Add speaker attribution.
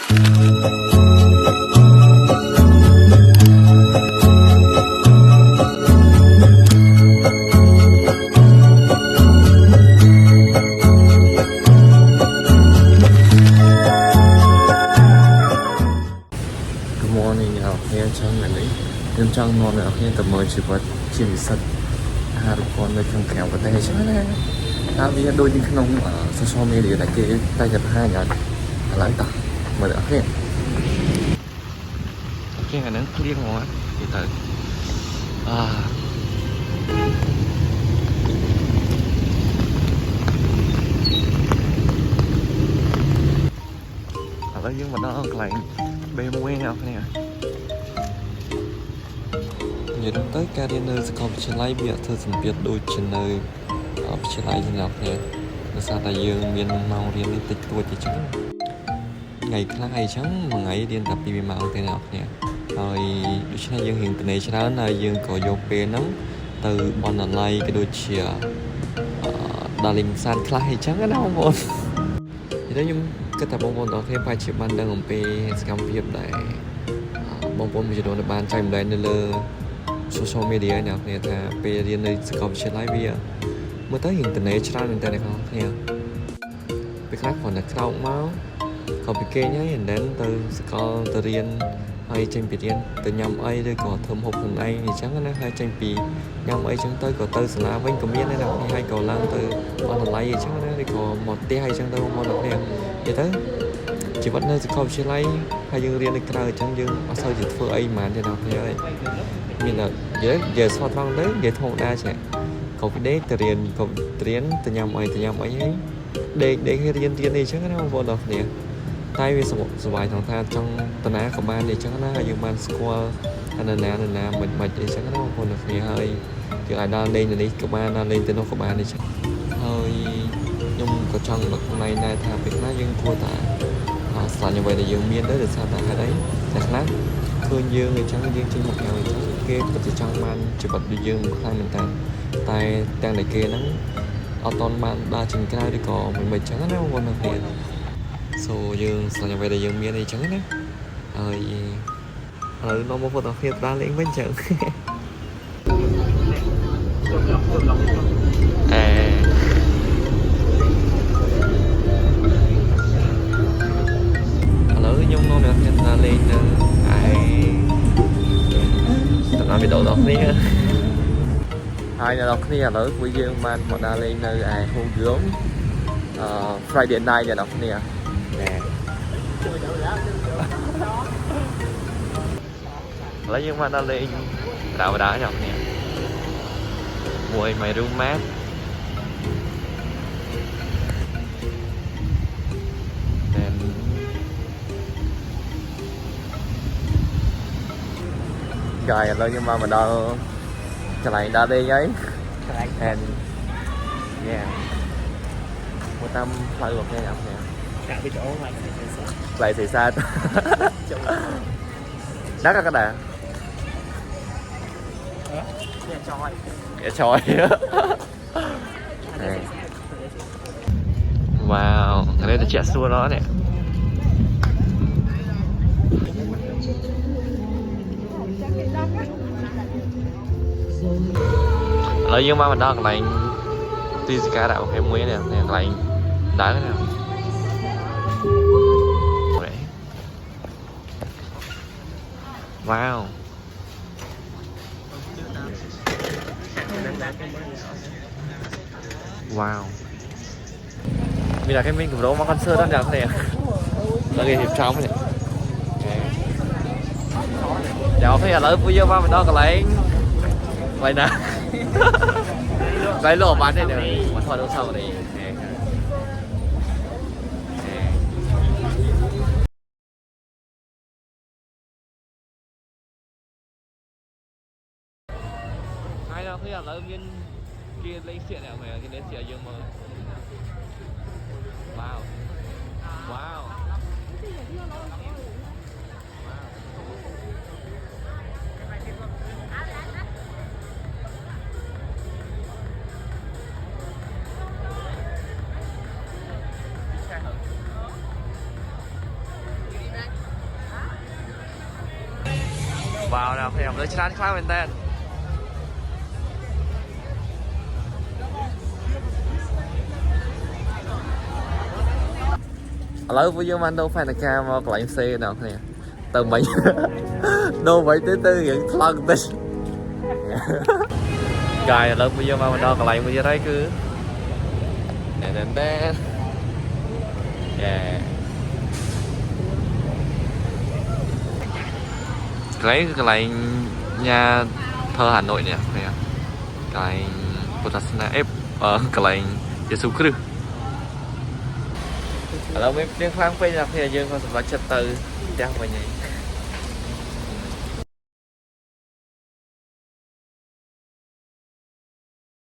Speaker 1: ខ្ញុំចង់នាំអ្នកគ្នាទៅមើលជីវិតជានិស្សិតអាហារូបករណ៍នៅក្នុងក្រៅប្រទេសចឹងណាតាមវាដូចនៅក្នុង social media ដែលគេតែបង្ហាញឥឡូវតោះមើលអ្នកគ្នាគេអាហ្នឹងគ្លៀងហ្មងគេទៅឥឡូវយើងមកដល់កន្លែង B1 អ្នកគ្នានិយាយទៅការរៀននៅសាកលវិទ្យាល័យវាអត់ធ្វើសម្ពាធដូចជានៅវិទ្យាល័យសម្រាប់គ្នាដោយសារតែយើងមានម៉ោងរៀនតិចតួចទេចឹងថ្ងៃខ្លះអីចឹងមួយថ្ងៃរៀនតែ2ម៉ោងទេអ្នកគ្នាហើយដូច្នេះយើងរៀនត្នេច្រើនហើយយើងក៏យកពេលហ្នឹងទៅបណ្ណាល័យក៏ដូចជាដល់លេងសានខ្លះអីចឹងណាបងប្អូននិយាយខ្ញុំគិតថាបងប្អូនទាំងគ្នាប្រហែលជាបានដឹងអំពីសកម្មភាពដែលបងប្អូនមួយចំនួនបានចែកម្លែកនៅលើ social media អ្នកគ្នាថាពេលរៀននៅសាកលវិទ្យាល័យវាមើលទៅយើងត្នេច្រើនមែនតើអ្នកគ្នាពេលខ្លះគ្រាន់តែក្រោកមកក៏ពីគេញ៉ៃ and then ទៅសាកលទៅរៀនហើយចេញពីរៀនទៅញ៉ាំអីឬក៏ធ្វើម្ហូបខ្លួនឯងអញ្ចឹងណាហើយចេញពីញ៉ាំអីអញ្ចឹងទៅក៏ទៅសាលាវិញក៏មានដែរអ្នកគ្នាហើយក៏ឡើងទៅបណ្ណាល័យអញ្ចឹងណាឬក៏មកផ្ទះអីអញ្ចឹងទៅមកអ្នកគ្នានិយាយទៅជីវិតនៅសាកលវិទ្យាល័យហើយយើងរៀននៅក្រៅអញ្ចឹងយើងអត់សូវជាធ្វើអីហ្មងទេអ្នកគ្នាហើយមានតែនិយាយស្វាត់ផងទៅនិយាយធម្មតាចេះក៏ពីដេកទៅរៀនក៏រៀនទៅញ៉ាំអីហើយដេកឲ្យរៀនអីអញ្ចឹងណាបងប្អូនទាំងគ្នាតែវាសុវ័យថងថាចង់តាណាក៏បានអីចឹងណាហើយយើងបានស្គាល់ណាមិនអីចឹងណាបងប្អូនទាំងគ្នាហើយយើងអាចដល់លេងទៅនេះក៏បានដល់លេងទៅនោះក៏បានអីចឹងហើយខ្ញុំក៏ចង់ដឹកផ្នែកដែរថាពេលខ្លះយើងគួរតែស្លាញ់អ្វីដែលយើងមានទៅដោយសារតែហេតុអីតែខ្លះឃើញយើងអញ្ចឹងយើងចេញមកក្រៅអញ្ចឹងគេពិតជាចង់បានជីវិតដូចយើងខ្លាំងមែនតើតែទាំងតែគេហ្នឹងអត់តន់បានដើរចេញក្រៅឬក៏មិនអញ្ចឹងណាបងប្អូនទាំងគ្នាសូយើងស្លាញ់អ្វីដែលយើងមានអីចឹងណាហើយឥឡូវនាំមកហ្វូតូគ្នាទៅលេងវិញចឹងឥឡូវខ្ញុំនាំអ្នកគ្នាទៅលេងនៅតំណាំវីដេអូដល់គ្នាហើយដល់គ្នាឥឡូវពួកយើងបានមកដល់លេងនៅឯហូងយងFriday night ដល់គ្នាណែឥឡូវយើងមកដល់លេងបដាញ៉ាំគ្នាមួយ my roommate កាយឥឡូវយើងមកដល់កន្លែងដើរលេងហើយកន្លែង and yeah មកតាមផ្លូវរបស់គេញ៉ាំគ្នាដាក់វីដេអូមកផ្លូវសេសាទđắt cái đà choi wow cái đây là chè xua đó nè lấy dương ba mình đó cái này Tizika đạo cái muối nè cái này đá cái nào wow wow vì là cái mình của nó con sơ đó đẹp này là cái hiệp trong này chào cái là bây giờ ba mình đó cái lấy vậy nè lấy lỗ bán đây được mà thôi đâu sau này khi là bên kia lấy xịn nào mà cái đến xịn dương mà wow wow bao nào phải tới chán khác bên tên lấy với dương anh đâu phải là ca mà lại xe nào nè từ mấy đâu vậy tới từ những thân tình gài lớn bây giờ mà mình đâu còn lại bây giờ đấy cứ nè nè nè yeah cái lại nhà thơ Hà Nội nè cái Potasna F cái lại Jesus Christ là mấy tiếng phang phê là bây giờ con sẽ chất từ đang vậy nhỉ